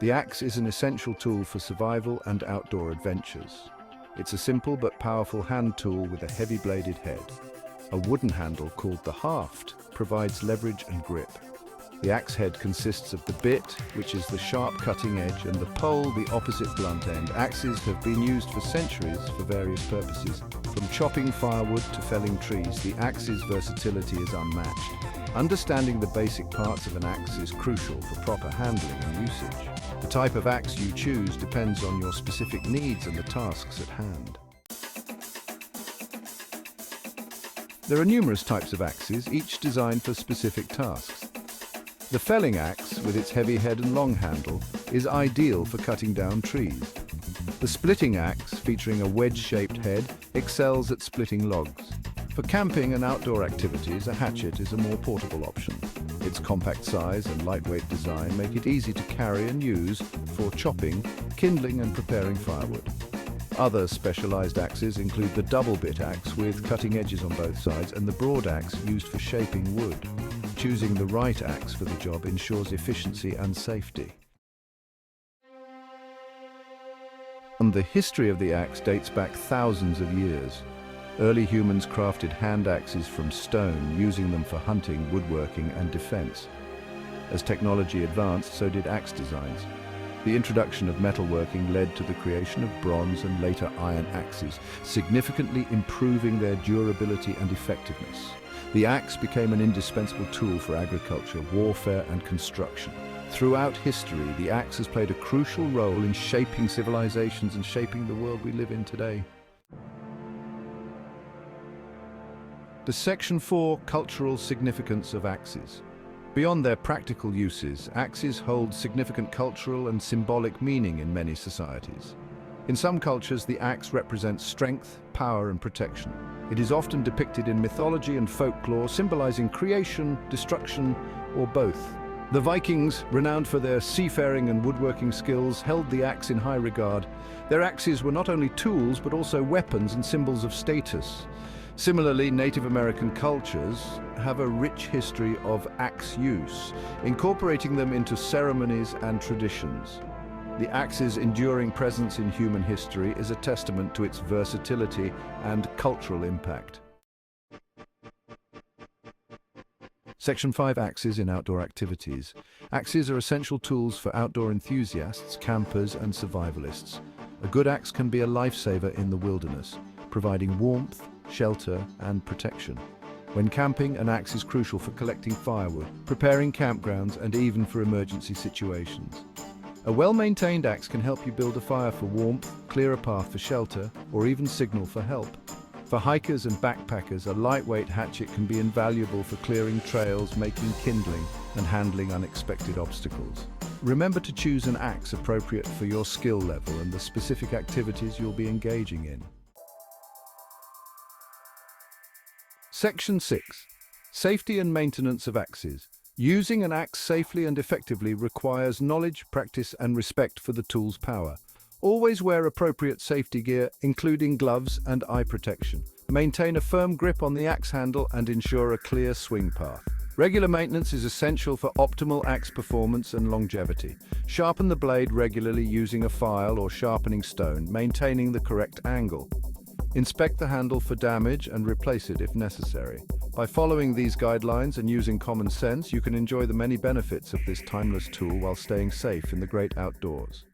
The axe is an essential tool for survival and outdoor adventures. It's a simple but powerful hand tool with a heavy-bladed head. A wooden handle called the haft provides leverage and grip. The axe head consists of the bit, which is the sharp cutting edge, and the pole, the opposite blunt end. Axes have been used for centuries for various purposes. From chopping firewood to felling trees, the axe's versatility is unmatched. Understanding the basic parts of an axe is crucial for proper handling and usage. The type of axe you choose depends on your specific needs and the tasks at hand. There are numerous types of axes, each designed for specific tasks. The felling axe, with its heavy head and long handle, is ideal for cutting down trees. The splitting axe, featuring a wedge-shaped head, excels at splitting logs. For camping and outdoor activities, a hatchet is a more portable option. Its compact size and lightweight design make it easy to carry and use for chopping, kindling and preparing firewood. Other specialized axes include the double-bit axe with cutting edges on both sides and the broad axe used for shaping wood. Choosing the right axe for the job ensures efficiency and safety. And the history of the axe dates back thousands of years. Early humans crafted hand axes from stone, using them for hunting, woodworking, and defense. As technology advanced, so did axe designs. The introduction of metalworking led to the creation of bronze and later iron axes, significantly improving their durability and effectiveness. The axe became an indispensable tool for agriculture, warfare, and construction. Throughout history, the axe has played a crucial role in shaping civilizations and shaping the world we live in today. The Section 4 Cultural Significance of Axes. Beyond their practical uses, axes hold significant cultural and symbolic meaning in many societies. In some cultures, the axe represents strength, power, and protection. It is often depicted in mythology and folklore, symbolizing creation, destruction, or both. The Vikings, renowned for their seafaring and woodworking skills, held the axe in high regard. Their axes were not only tools, but also weapons and symbols of status. Similarly, Native American cultures have a rich history of axe use, incorporating them into ceremonies and traditions. The axe's enduring presence in human history is a testament to its versatility and cultural impact. Section 5. Axes in outdoor activities. Axes are essential tools for outdoor enthusiasts, campers, and survivalists. A good axe can be a lifesaver in the wilderness, providing warmth, shelter, and protection. When camping, an axe is crucial for collecting firewood, preparing campgrounds, and even for emergency situations. A well-maintained axe can help you build a fire for warmth, clear a path for shelter, or even signal for help. For hikers and backpackers, a lightweight hatchet can be invaluable for clearing trails, making kindling, and handling unexpected obstacles. Remember to choose an axe appropriate for your skill level and the specific activities you'll be engaging in. Section 6. Safety and maintenance of axes. Using an axe safely and effectively requires knowledge, practice, and respect for the tool's power. Always wear appropriate safety gear, including gloves and eye protection. Maintain a firm grip on the axe handle and ensure a clear swing path. Regular maintenance is essential for optimal axe performance and longevity. Sharpen the blade regularly using a file or sharpening stone, maintaining the correct angle. Inspect the handle for damage and replace it if necessary. By following these guidelines and using common sense, you can enjoy the many benefits of this timeless tool while staying safe in the great outdoors.